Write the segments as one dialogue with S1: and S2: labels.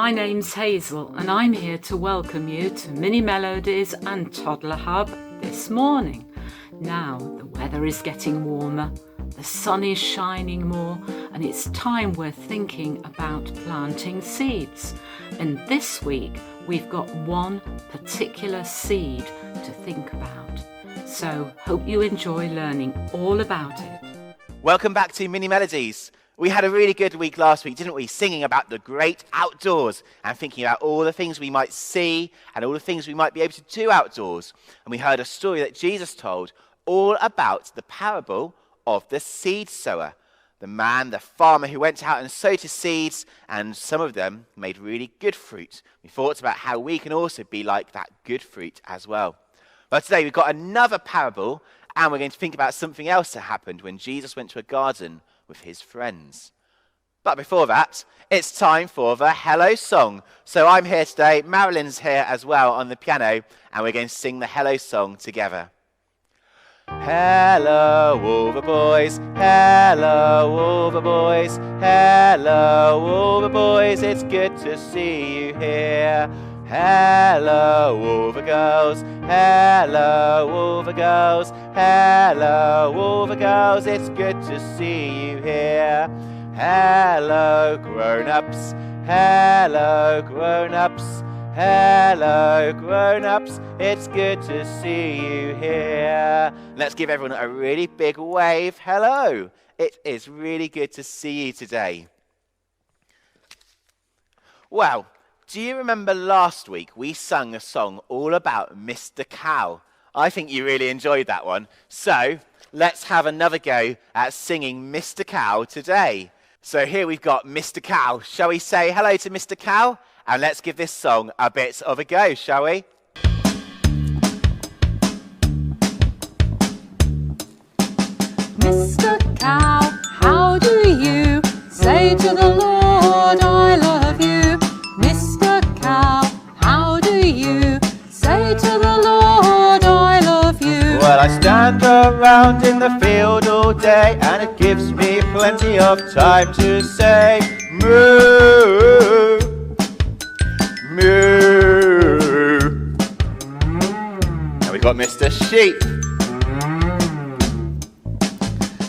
S1: My name's Hazel and I'm here to welcome you to Mini Melodies and Toddler Hub this morning. Now the weather is getting warmer, the sun is shining more, and it's time we're thinking about planting seeds. And this week we've got one particular seed to think about. So hope you enjoy learning all about it.
S2: Welcome back to Mini Melodies. We had a really good week last week, didn't we? Singing about the great outdoors and thinking about all the things we might see and all the things we might be able to do outdoors. And we heard a story that Jesus told all about the parable of the seed sower. The farmer who went out and sowed his seeds, and some of them made really good fruit. We thought about how we can also be like that good fruit as well. But today we've got another parable, and we're going to think about something else that happened when Jesus went to a garden with his friends. But before that, it's time for the Hello Song. So I'm here today, Marilyn's here as well on the piano, and we're going to sing the Hello Song together. Hello all the boys, hello all the boys, hello all the boys, it's good to see you here. Hello all the girls, hello all the girls, hello all the girls, it's good to see you here. Hello grown-ups, hello grown-ups, hello grown-ups, it's good to see you here. Let's give everyone a really big wave. Hello, it is really good to see you today. Well, do you remember last week we sung a song all about Mr. Cow? I think you really enjoyed that one. So let's have another go at singing Mr. Cow today. So here we've got Mr. Cow. Shall we say hello to Mr. Cow? And let's give this song a bit of a go, shall we?
S3: Mr. Cow, how do you say to the Lord, I love you? Mr. Cow, how do you say to the Lord, I love you?
S2: Well, I stand around in the field all day, and it gives me plenty of time to say moo, moo. Now we've got Mr. Sheep.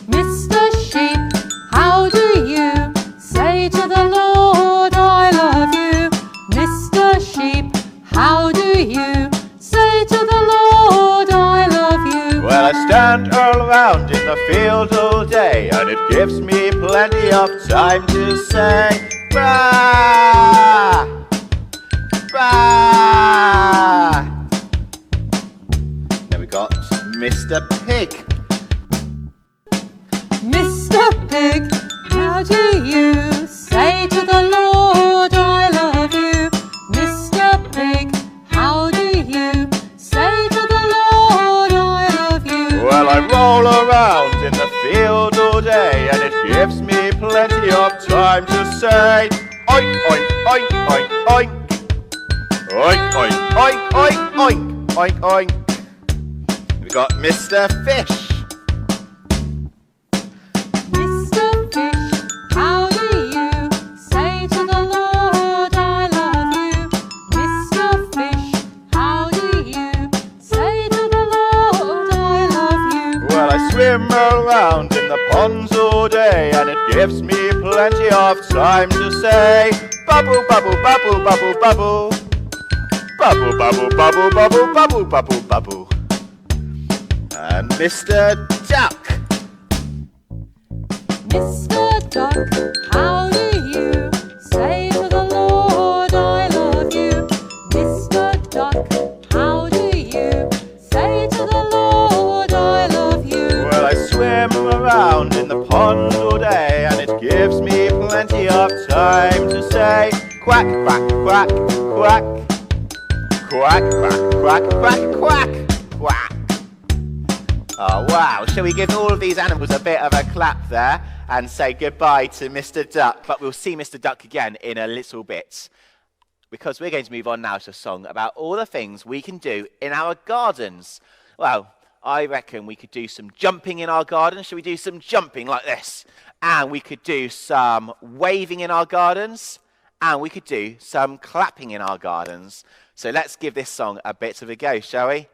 S3: Mr. Sheep, how do you say to the Lord, I love you? Mr. Sheep, how do you say to the Lord, I love you?
S2: Well, I stand around in the field all day, and it gives me plenty of time to say baa, baa. Then we got Mr. Pig.
S3: Mr. Pig, how do you say to the Lord, I love you? Mr. Pig, how do you say to the Lord, I love you?
S2: Well, I roll around in the field all day, and it gives me plenty of time to say oink, oink, oink, oink, oink. Oink, oink, oink, oink, oink, oink, oink. We got Mr. Fish.
S3: Mr. Fish, how do you say to the Lord, I love you? Mr. Fish, how do you say to the Lord, I love you?
S2: Well, I swim around in the ponds all day, and it gives me plenty of time to say bubble, bubble, bubble, bubble, bubble. Bubble, bubble, bubble, bubble, bubble, bubble, bubble. And Mr. Duck.
S3: Mr. Duck, how do you say to the Lord, I love you? Mr. Duck, how do you say to the Lord, I love you?
S2: Well, I swim around in the pond all day, and it gives me plenty of time to say quack, quack, quack, quack. Quack, quack, quack, quack, quack, quack. Oh, wow. Shall we give all of these animals a bit of a clap there and say goodbye to Mr. Duck? But we'll see Mr. Duck again in a little bit, because we're going to move on now to a song about all the things we can do in our gardens. Well, I reckon we could do some jumping in our garden. Shall we do some jumping like this? And we could do some waving in our gardens. And we could do some clapping in our gardens. So let's give this song a bit of a go, shall we?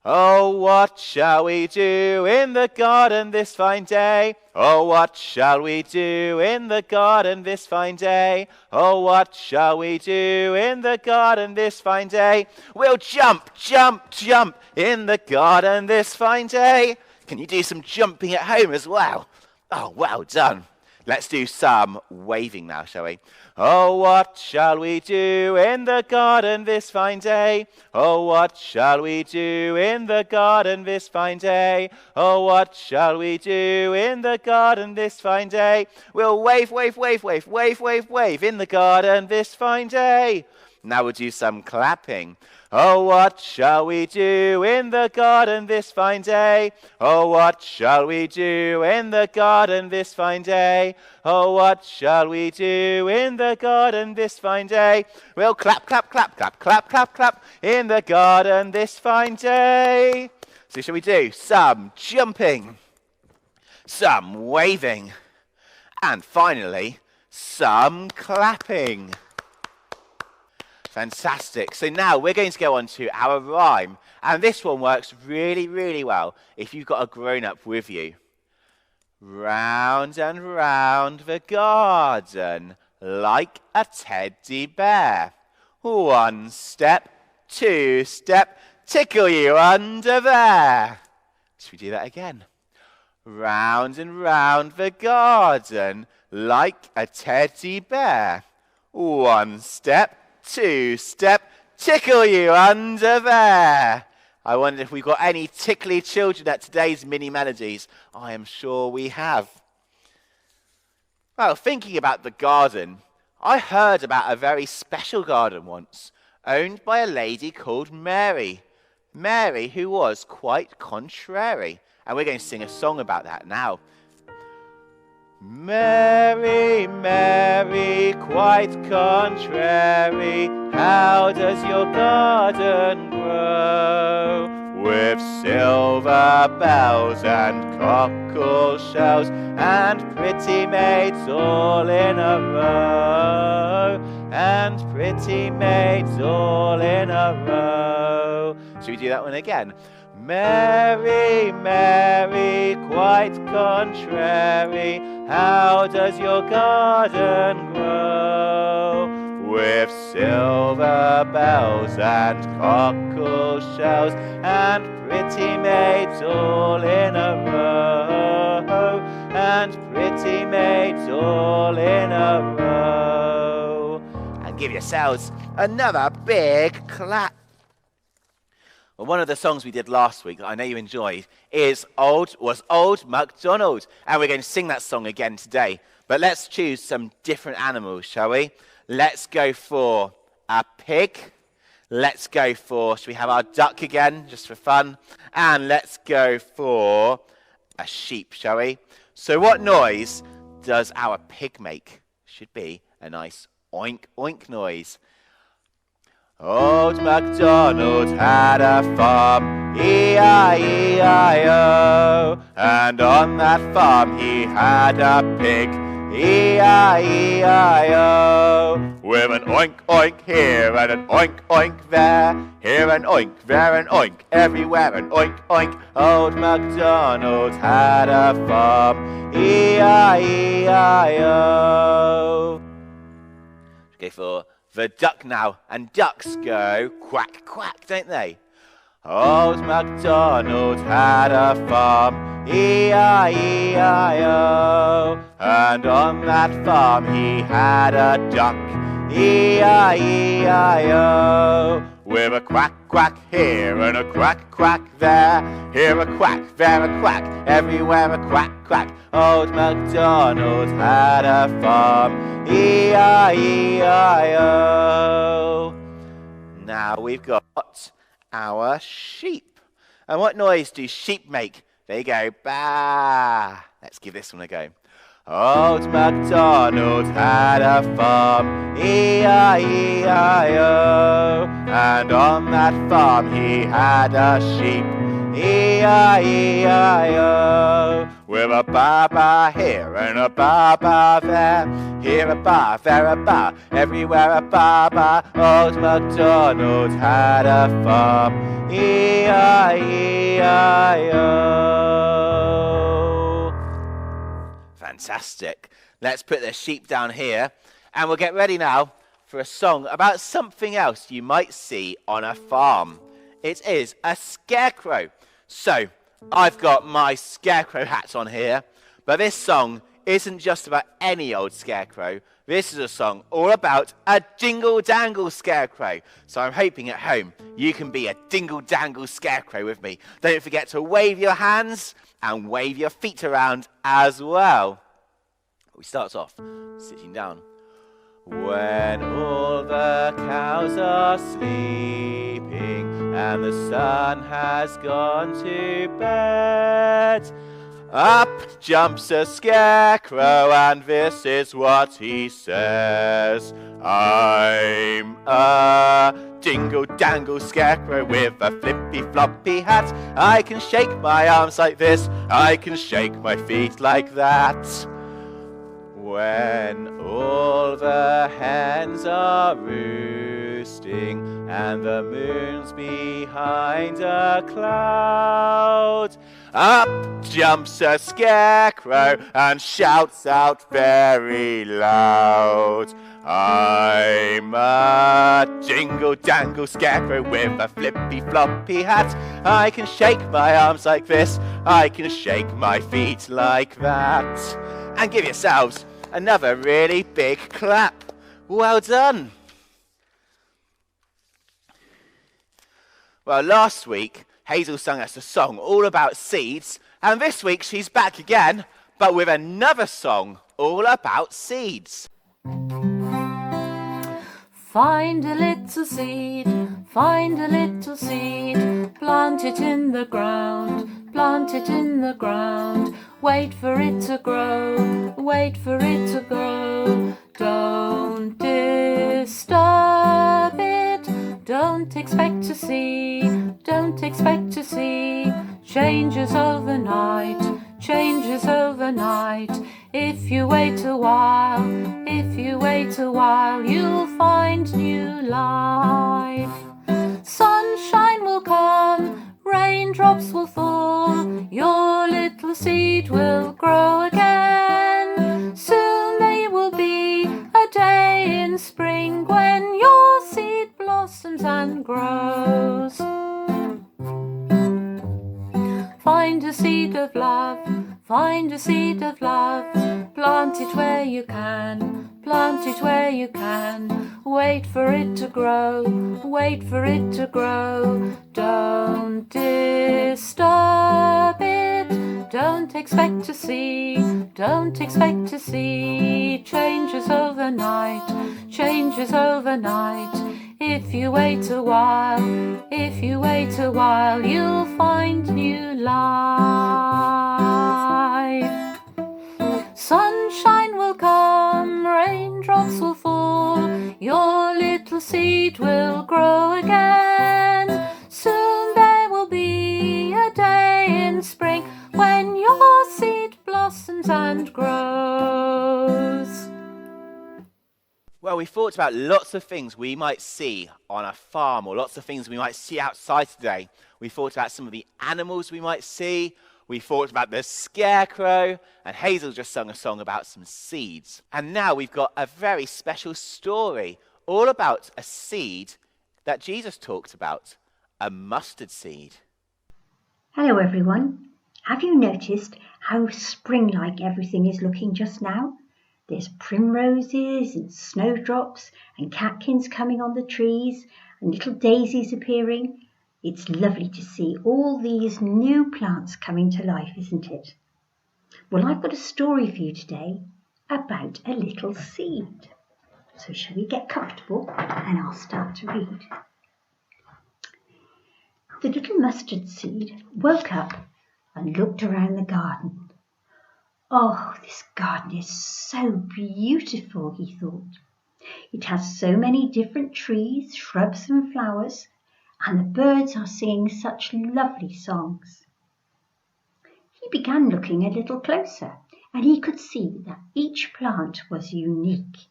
S2: Oh, what shall we do in the garden this fine day? Oh, what shall we do in the garden this fine day? Oh, what shall we do in the garden this fine day? We'll jump, jump, jump in the garden this fine day. Can you do some jumping at home as well? Oh, well done. Let's do some waving now, shall we? Oh, what shall we do in the garden this fine day? Oh, what shall we do in the garden this fine day? Oh, what shall we do in the garden this fine day? We'll wave, wave, wave, wave, wave, wave, wave in the garden this fine day. Now we'll do some clapping. Oh, what shall we do in the garden this fine day? Oh, what shall we do in the garden this fine day? Oh, what shall we do in the garden this fine day? We'll clap, clap, clap, clap, clap, clap, clap in the garden this fine day. So shall we do some jumping, some waving, and finally, some clapping. Fantastic. So now we're going to go on to our rhyme. And this one works really, really well if you've got a grown-up with you. Round and round the garden like a teddy bear. 1 step, 2 step, tickle you under there. Should we do that again? Round and round the garden like a teddy bear. 1 step, 2 step, tickle you under there. I wonder if we've got any tickly children at today's mini melodies. I am sure we have. Well, thinking about the garden, I heard about a very special garden once, owned by a lady called Mary. Mary, who was quite contrary. And we're going to sing a song about that now. Mary, Mary, quite contrary, how does your garden grow? With silver bells and cockle shells and pretty maids all in a row, and pretty maids all in a row. Should we do that one again? Mary, Mary, quite contrary, how does your garden grow? With silver bells and cockle shells and pretty maids all in a row, and pretty maids all in a row. And give yourselves another big clap. Well, one of the songs we did last week that I know you enjoyed was Old MacDonald. And we're going to sing that song again today. But let's choose some different animals, shall we? Let's go for a pig. Let's go for, should we have our duck again, just for fun? And let's go for a sheep, shall we? So what noise does our pig make? Should be a nice oink, oink noise. Old MacDonald had a farm, E-I-E-I-O, and on that farm he had a pig, E-I-E-I-O, with an oink oink here and an oink oink there, here an oink, there an oink, everywhere an oink oink. Old MacDonald had a farm, E-I-E-I-O. Okay, for the duck now, and ducks go quack, quack, don't they? Old MacDonald had a farm, E-I-E-I-O, and on that farm he had a duck, E-I-E-I-O, with a quack, quack here and a quack, quack there, here a quack, there a quack, everywhere a quack, quack. Old MacDonald had a farm, E-I-E-I-O. Now we've got our sheep. And what noise do sheep make? They go baa. Let's give this one a go. Old MacDonald had a farm, E-I-E-I-O, and on that farm he had a sheep, E-I-E-I-O. With a ba-ba here and a ba-ba there. Here a ba, there a ba, everywhere a ba-ba. Old MacDonald had a farm. E-I-E-I-O. Fantastic. Let's put the sheep down here, and we'll get ready now for a song about something else you might see on a farm. It is a scarecrow. So, I've got my scarecrow hat on here, but this song isn't just about any old scarecrow. This is a song all about a dingle-dangle scarecrow. So I'm hoping at home you can be a dingle-dangle scarecrow with me. Don't forget to wave your hands and wave your feet around as well. We start off sitting down. When all the cows are sleeping and the sun has gone to bed, up jumps a scarecrow and this is what he says. I'm a dingle-dangle scarecrow with a flippy-floppy hat. I can shake my arms like this, I can shake my feet like that. When all the hens are roosting and the moon's behind a cloud, up jumps a scarecrow and shouts out very loud. I'm a dingle-dangle scarecrow with a flippy-floppy hat. I can shake my arms like this, I can shake my feet like that. And give yourselves another really big clap. Well done. Well, last week, Hazel sung us a song all about seeds, and this week she's back again, but with another song all about seeds.
S1: Find a little seed, plant it in the ground, plant it in the ground. Wait for it to grow, wait for it to grow. Don't disturb it, don't expect to see changes overnight, changes overnight. If you wait a while, you'll find new life. Sunshine will come, raindrops will fall, your little seed will grow again. Soon there will be a day in spring when your seed blossoms and grows. Find a seed of love, find a seed of love. Plant it where you can, plant it where you can. Wait for it to grow, wait for it to grow. Don't disturb it, don't expect to see changes overnight, changes overnight. If you wait a while, you'll find new life. Sunshine will come, raindrops will fall, your little seed will grow again. Soon there will be a day in spring when your seed blossoms and grows.
S2: Well, we thought about lots of things we might see on a farm, or lots of things we might see outside today. We thought about some of the animals we might see. We thought about the scarecrow, and Hazel just sung a song about some seeds. And now we've got a very special story all about a seed that Jesus talked about, a mustard seed.
S4: Hello everyone. Have you noticed how spring-like everything is looking just now? There's primroses and snowdrops and catkins coming on the trees and little daisies appearing. It's lovely to see all these new plants coming to life, isn't it? Well, I've got a story for you today about a little seed. So shall we get comfortable and I'll start to read. The little mustard seed woke up and looked around the garden. Oh, this garden is so beautiful, he thought. It has so many different trees, shrubs and flowers, and the birds are singing such lovely songs. He began looking a little closer, and he could see that each plant was unique.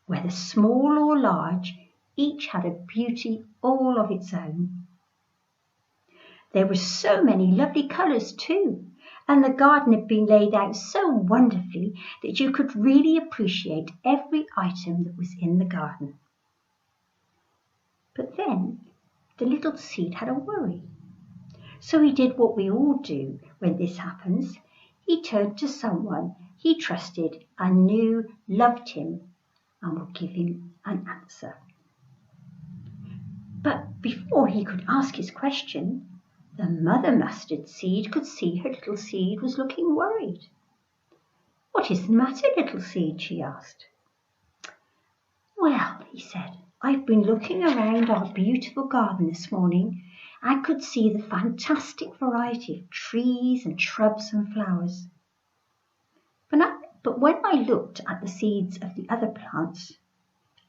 S4: Whether small or large, each had a beauty all of its own. There were so many lovely colours too, and the garden had been laid out so wonderfully that you could really appreciate every item that was in the garden. But then the little seed had a worry. So he did what we all do when this happens. He turned to someone he trusted and knew loved him and would give him an answer. But before he could ask his question, the mother mustard seed could see her little seed was looking worried. "What is the matter, little seed?" she asked. "Well," he said, "I've been looking around our beautiful garden this morning. I could see the fantastic variety of trees and shrubs and flowers. But when I looked at the seeds of the other plants,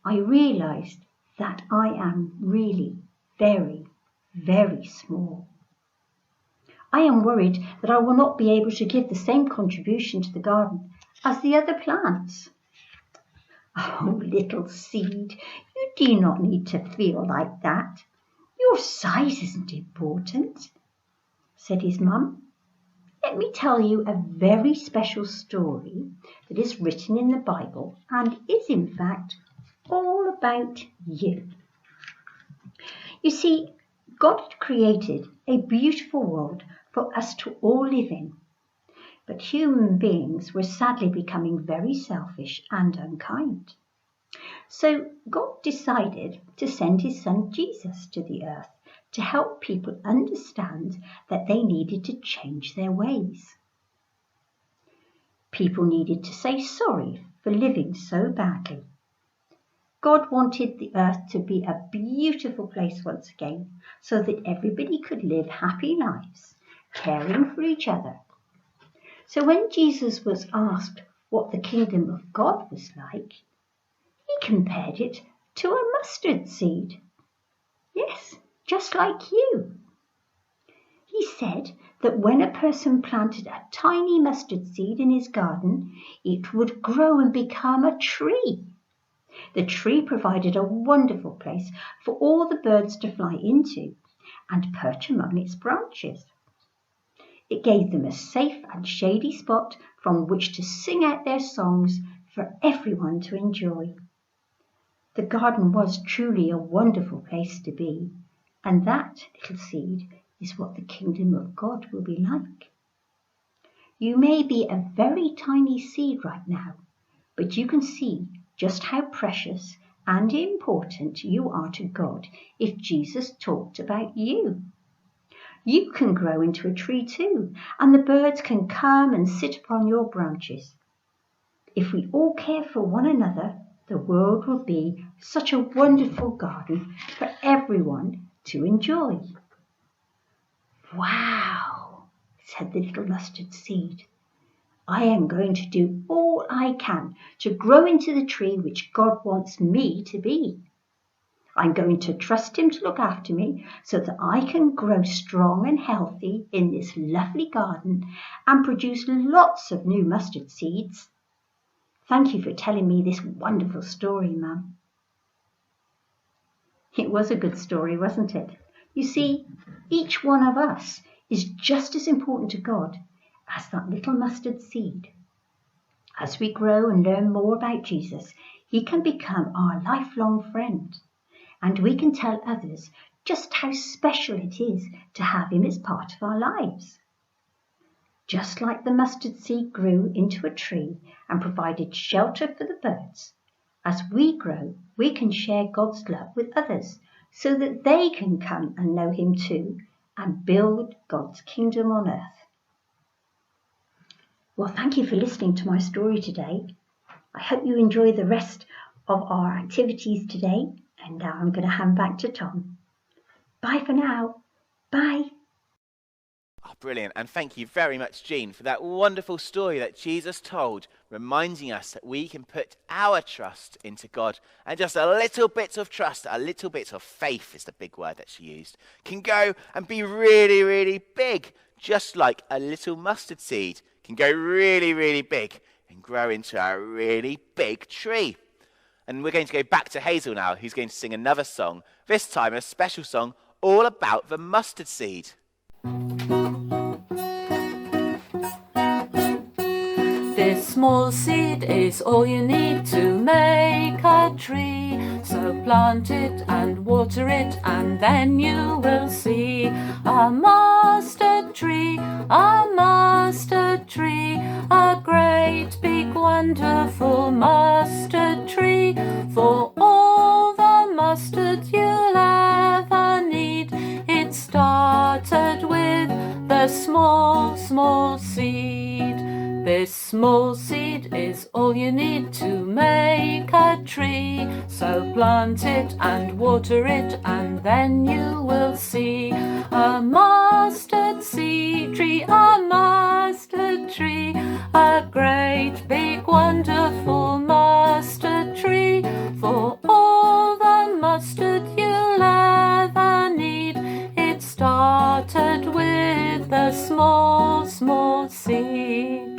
S4: I realized that I am really very, very small. I am worried that I will not be able to give the same contribution to the garden as the other plants." "Oh, little seed, you do not need to feel like that. Your size isn't important," said his mum. "Let me tell you a very special story that is written in the Bible and is in fact all about you. You see, God had created a beautiful world for us to all live in, but human beings were sadly becoming very selfish and unkind. So God decided to send his son Jesus to the earth to help people understand that they needed to change their ways. People needed to say sorry for living so badly. God wanted the earth to be a beautiful place once again so that everybody could live happy lives, caring for each other. So when Jesus was asked what the kingdom of God was like, he compared it to a mustard seed. Yes, just like you. He said that when a person planted a tiny mustard seed in his garden, it would grow and become a tree. The tree provided a wonderful place for all the birds to fly into and perch among its branches. It gave them a safe and shady spot from which to sing out their songs for everyone to enjoy. The garden was truly a wonderful place to be, and that, little seed, is what the kingdom of God will be like. You may be a very tiny seed right now, but you can see just how precious and important you are to God if Jesus talked about you. You can grow into a tree too, and the birds can come and sit upon your branches. If we all care for one another, the world will be such a wonderful garden for everyone to enjoy." "Wow," said the little mustard seed. "I am going to do all I can to grow into the tree which God wants me to be. I'm going to trust him to look after me so that I can grow strong and healthy in this lovely garden and produce lots of new mustard seeds. Thank you for telling me this wonderful story, Mum." It was a good story, wasn't it? You see, each one of us is just as important to God as that little mustard seed. As we grow and learn more about Jesus, he can become our lifelong friend, and we can tell others just how special it is to have him as part of our lives. Just like the mustard seed grew into a tree and provided shelter for the birds, as we grow, we can share God's love with others so that they can come and know him too and build God's kingdom on earth. Well, thank you for listening to my story today. I hope you enjoy the rest of our activities today, and now I'm going to hand back to Tom. Bye for now. Bye.
S2: Brilliant. And thank you very much, Jean, for that wonderful story that Jesus told, reminding us that we can put our trust into God. And just a little bit of trust, a little bit of faith is the big word that she used, can go and be really, really big, just like a little mustard seed can go really, really big and grow into a really big tree. And we're going to go back to Hazel now, who's going to sing another song, this time a special song all about the mustard seed.
S1: This small seed is all you need to make a tree. So plant it and water it, and then you will see a mustard tree, a great big wonderful mustard tree. For all the mustard you'll ever need, it started with the small, small seed. This small seed is all you need to make a tree. So plant it and water it, and then you will see a mustard seed tree, a great big wonderful mustard tree. For all the mustard you'll ever need, it started with the small, small seed.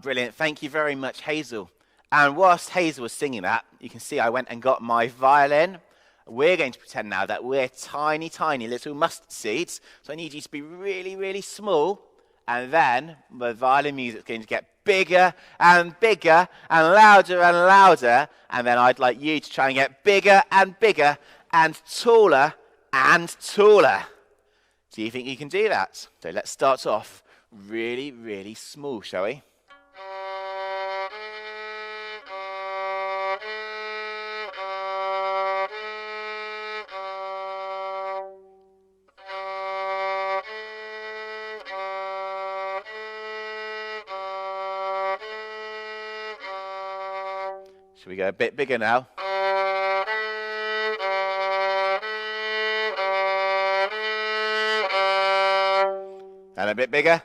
S2: Brilliant. Thank you very much, Hazel. And whilst Hazel was singing that, you can see I went and got my violin. We're going to pretend now that we're tiny, tiny little mustard seeds. So I need you to be really, really small. And then the violin music is going to get bigger and bigger and louder. And then I'd like you to try and get bigger and bigger and taller and taller. Do you think you can do that? So let's start off really, really small, shall we? Should we go a bit bigger now? And a bit bigger.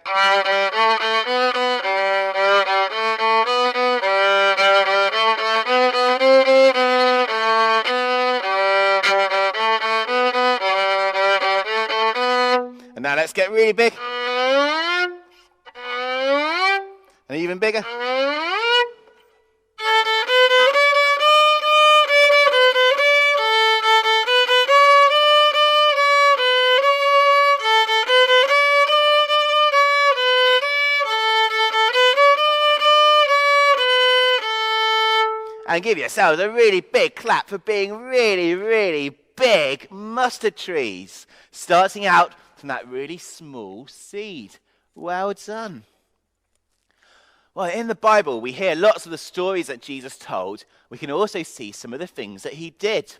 S2: And now let's get really big. And even bigger. And give yourselves a really big clap for being really, really big mustard trees, starting out from that really small seed. Well done. Well, in the Bible, we hear lots of the stories that Jesus told. We can also see some of the things that he did.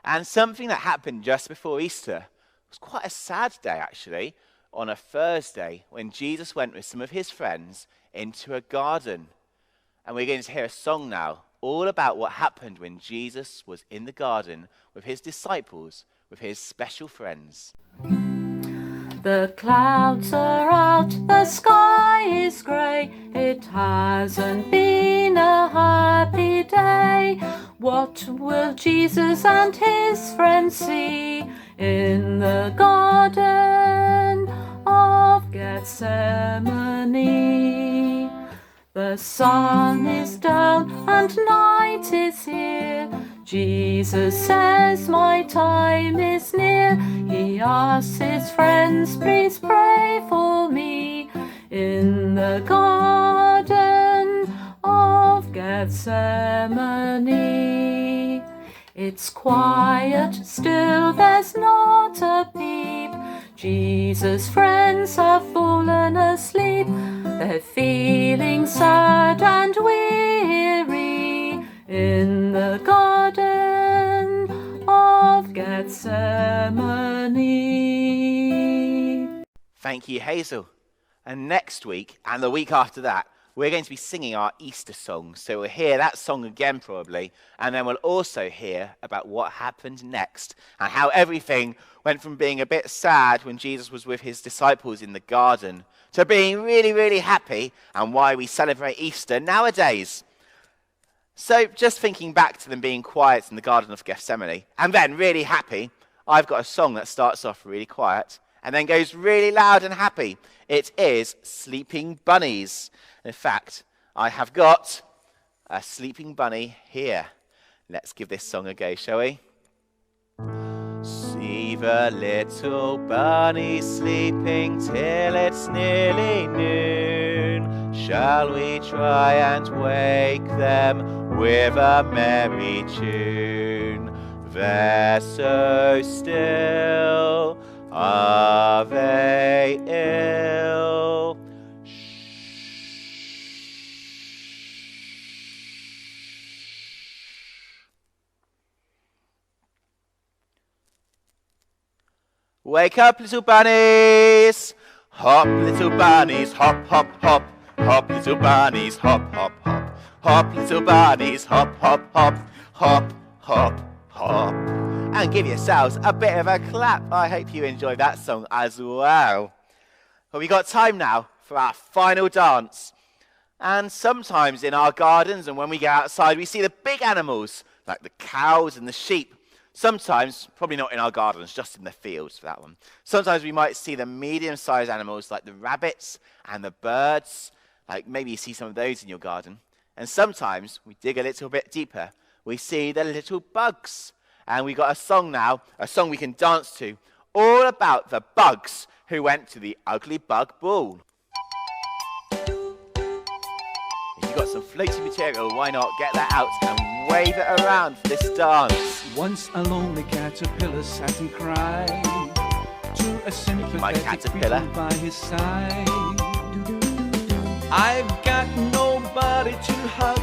S2: And something that happened just before Easter was quite a sad day, actually, on a Thursday when Jesus went with some of his friends into a garden. And we're going to hear a song now all about what happened when Jesus was in the garden with his disciples, with his special friends.
S1: The clouds are out, the sky is grey, it hasn't been a happy day. What will Jesus and his friends see in the garden of Gethsemane? The sun is down and night is here. Jesus says my time is near. He asks his friends, please pray for me in the garden of Gethsemane. It's quiet, still there's not a peep. Jesus' friends have fallen asleep. They're feeling sad and weary in the garden of Gethsemane.
S2: Thank you, Hazel. And next week, and the week after that, we're going to be singing our Easter song. So we'll hear that song again probably, and then we'll also hear about what happened next and how everything went from being a bit sad when Jesus was with his disciples in the garden to being really, really happy, and why we celebrate Easter nowadays. So just thinking back to them being quiet in the Garden of Gethsemane and then really happy, I've got a song that starts off really quiet and then goes really loud and happy. It is Sleeping Bunnies. In fact, I have got a sleeping bunny here. Let's give this song a go, shall we? See the little bunny sleeping till it's nearly noon. Shall we try and wake them with a merry tune? They're so still, are they ill? Wake up, little bunnies! Hop, little bunnies, hop, hop, hop. Hop, little bunnies, hop, hop, hop. Hop, little bunnies, hop, hop, hop. Hop, hop, hop. And give yourselves a bit of a clap. I hope you enjoyed that song as well. Well, we got time now for our final dance. And sometimes in our gardens and when we go outside, we see the big animals, like the cows and the sheep. Sometimes, probably not in our gardens, just in the fields for that one. Sometimes we might see the medium-sized animals like the rabbits and the birds. Like maybe you see some of those in your garden. And sometimes we dig a little bit deeper. We see the little bugs. And we got a song now, a song we can dance to, all about the bugs who went to the Ugly Bug Ball. If you've got some floaty material, why not get that out and wave it around for this dance?
S5: Once a lonely caterpillar sat and cried to a sympathetic beetle by his side. I've got nobody to hug.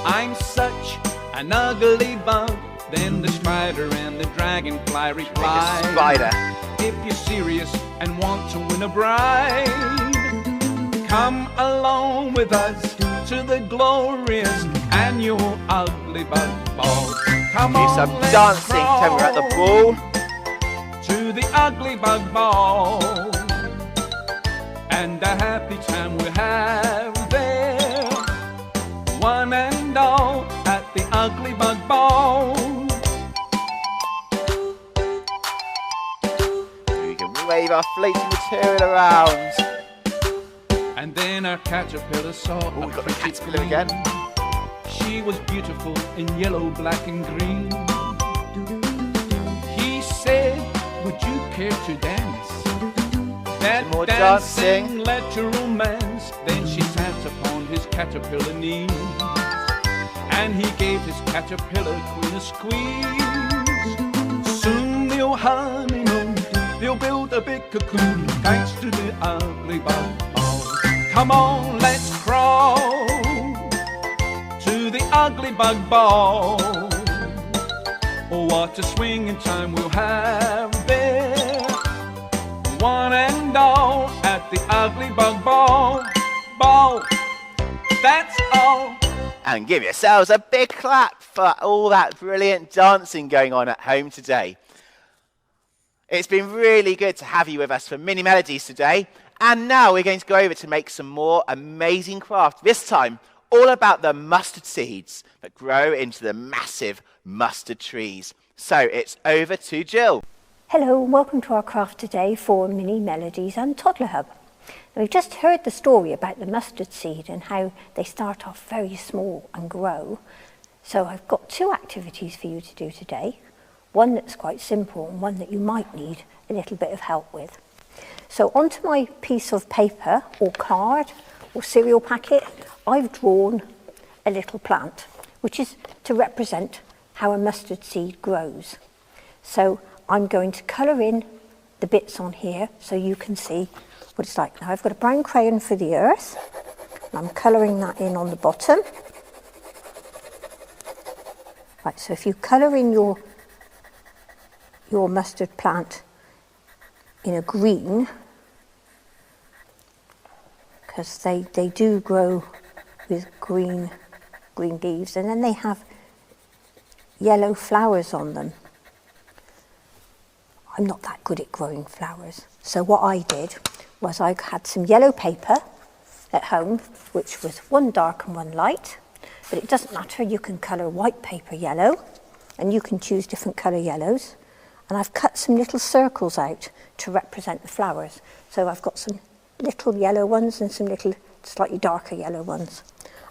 S5: I'm such an ugly bug. Then the spider and the dragonfly replied,
S2: Spider,
S5: if you're serious and want to win a bride, come along with us to the glorious annual Ugly Bug Ball. Come
S2: do
S5: on,
S2: some
S5: let's
S2: dancing
S5: crawl
S2: when we're at the ball.
S5: to the Ugly Bug Ball, and a happy time we'll have there, one and all at the Ugly Bug Ball.
S2: We can wave our floating material around.
S5: And then our caterpillar saw
S2: Oh,
S5: a
S2: we've got the
S5: pretty
S2: caterpillar
S5: queen.
S2: again.
S5: She was beautiful in yellow, black and green. He said, would you care to dance? That
S2: More
S5: dancing
S2: dancing.
S5: led to romance. Then she sat upon his caterpillar knees, and he gave his caterpillar queen a squeeze. Soon they'll honeymoon, they'll build a big cocoon, thanks to the Ugly Bug Ball. Come on, let's crawl to the Ugly Bug Ball. Oh, what a swinging time we'll have there, one and all at the Ugly Bug Ball. Ball, that's all.
S2: And give yourselves a big clap for all that brilliant dancing going on at home today. It's been really good to have you with us for Mini Melodies today. And now we're going to go over to make some more amazing craft. This time, all about the mustard seeds that grow into the massive mustard trees. So it's over to Jill.
S6: Hello and welcome to our craft today for Mini Melodies and Toddler Hub. Now, we've just heard the story about the mustard seed and how they start off very small and grow. So I've got two activities for you to do today. One that's quite simple and one that you might need a little bit of help with. So onto my piece of paper or card or cereal packet, I've drawn a little plant, which is to represent how a mustard seed grows. So I'm going to colour in the bits on here so you can see what it's like. Now I've got a brown crayon for the earth, and I'm colouring that in on the bottom. Right, so if you colour in your mustard plant in a green, because they do grow with green leaves, and then they have yellow flowers on them. I'm not that good at growing flowers. So what I did was I had some yellow paper at home, which was one dark and one light, but it doesn't matter, you can colour white paper yellow, and you can choose different colour yellows. And I've cut some little circles out to represent the flowers. So I've got some little yellow ones and some little slightly darker yellow ones.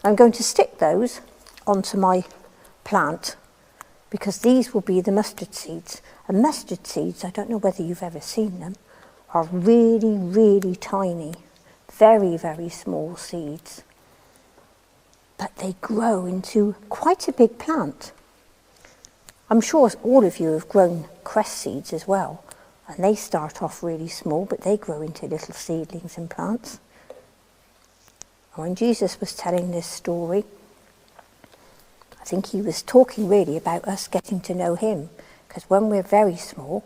S6: I'm going to stick those onto my plant because these will be the mustard seeds. And mustard seeds, I don't know whether you've ever seen them, are really, really tiny, very, very small seeds. But they grow into quite a big plant. I'm sure all of you have grown cress seeds as well, and they start off really small, but they grow into little seedlings and plants. When Jesus was telling this story, I think he was talking really about us getting to know him, because when we're very small,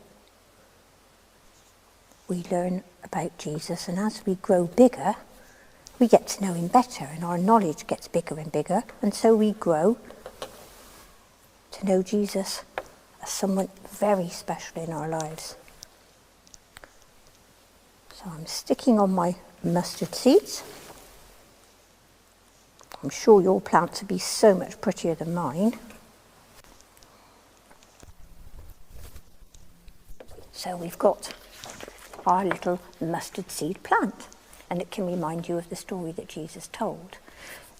S6: we learn about Jesus, and as we grow bigger, we get to know him better, and our knowledge gets bigger and bigger, and so we grow to know Jesus as someone very special in our lives. So I'm sticking on my mustard seeds. I'm sure your plants will be so much prettier than mine. So we've got our little mustard seed plant, and it can remind you of the story that Jesus told.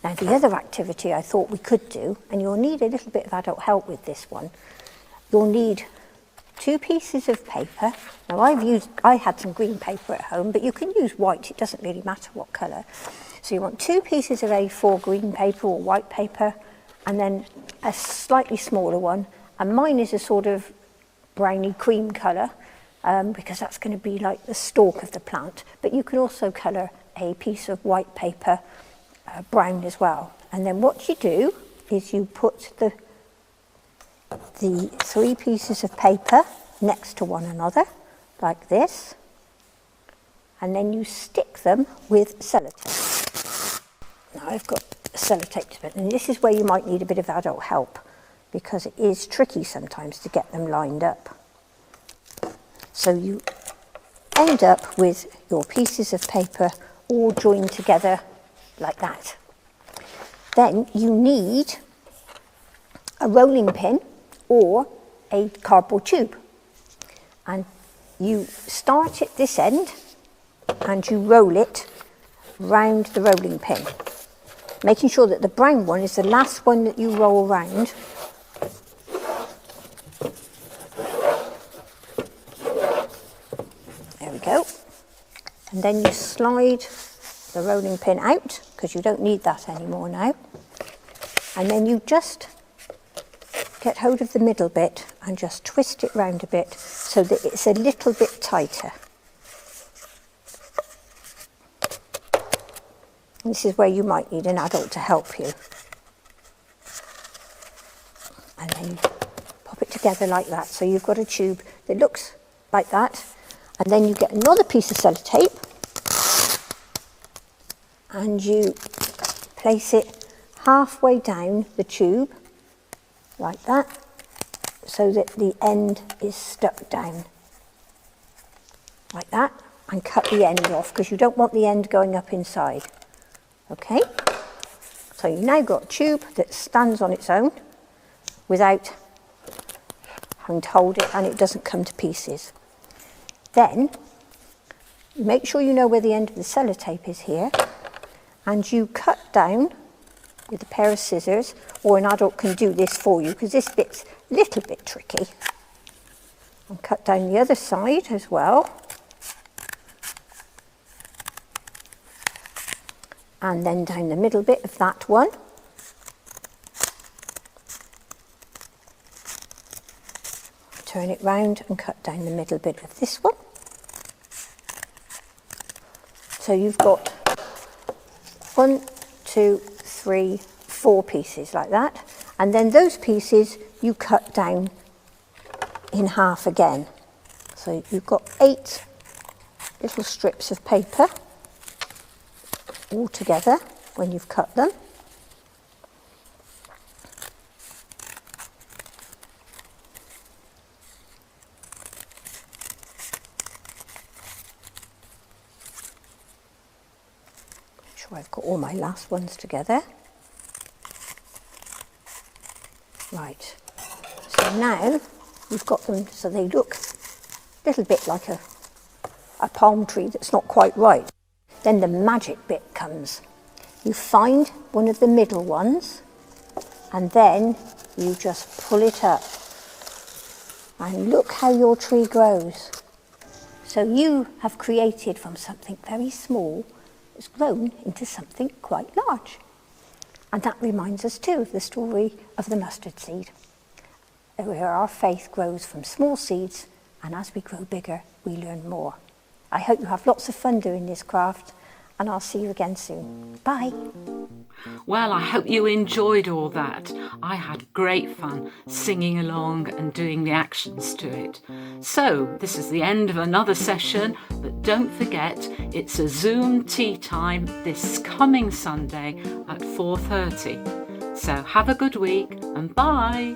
S6: Now the other activity I thought we could do, and you'll need a little bit of adult help with this one, you'll need 2 pieces of paper. Now I had some green paper at home, but you can use white, it doesn't really matter what colour. So you want 2 pieces of A4 green paper or white paper, and then a slightly smaller one, and mine is a sort of browny cream colour, because that's going to be like the stalk of the plant. But you can also colour a piece of white paper brown as well. And then what you do is you put the 3 pieces of paper next to one another, like this, and then you stick them with sellotape. Now I've got sellotape to it, and this is where you might need a bit of adult help, because it is tricky sometimes to get them lined up. So you end up with your pieces of paper all joined together like that. Then you need a rolling pin or a cardboard tube, and you start at this end and you roll it round the rolling pin, making sure that the brown one is the last one that you roll round. There we go. And then you slide the rolling pin out, because you don't need that anymore now. And then you just get hold of the middle bit and just twist it round a bit so that it's a little bit tighter. And this is where you might need an adult to help you. And then you pop it together like that. So you've got a tube that looks like that. And then you get another piece of sellotape and you place it halfway down the tube like that, so that the end is stuck down like that, and cut the end off because you don't want the end going up inside. Okay, so you've now got a tube that stands on its own without having to hold it, and it doesn't come to pieces. Then make sure you know where the end of the sellotape is here, and you cut down with a pair of scissors, or an adult can do this for you because this bit's a little bit tricky. And cut down the other side as well. And then down the middle bit of that one. Turn it round and cut down the middle bit of this one. So you've got 1, 2, 3, 4 pieces like that, and then those pieces you cut down in half again. So you've got 8 little strips of paper, all together when you've cut them. Make sure I've got all my last ones together. Right, so now we've got them so they look a little bit like a palm tree that's not quite right. Then the magic bit comes. You find one of the middle ones and then you just pull it up and look how your tree grows. So you have created from something very small, it's grown into something quite large. And that reminds us too of the story of the mustard seed, where our faith grows from small seeds, and as we grow bigger, we learn more. I hope you have lots of fun doing this craft, and I'll see you again soon. Bye.
S1: Well, I hope you enjoyed all that. I had great fun singing along and doing the actions to it. So, this is the end of another session, but don't forget, it's a Zoom tea time this coming Sunday at 4:30. So have a good week and bye.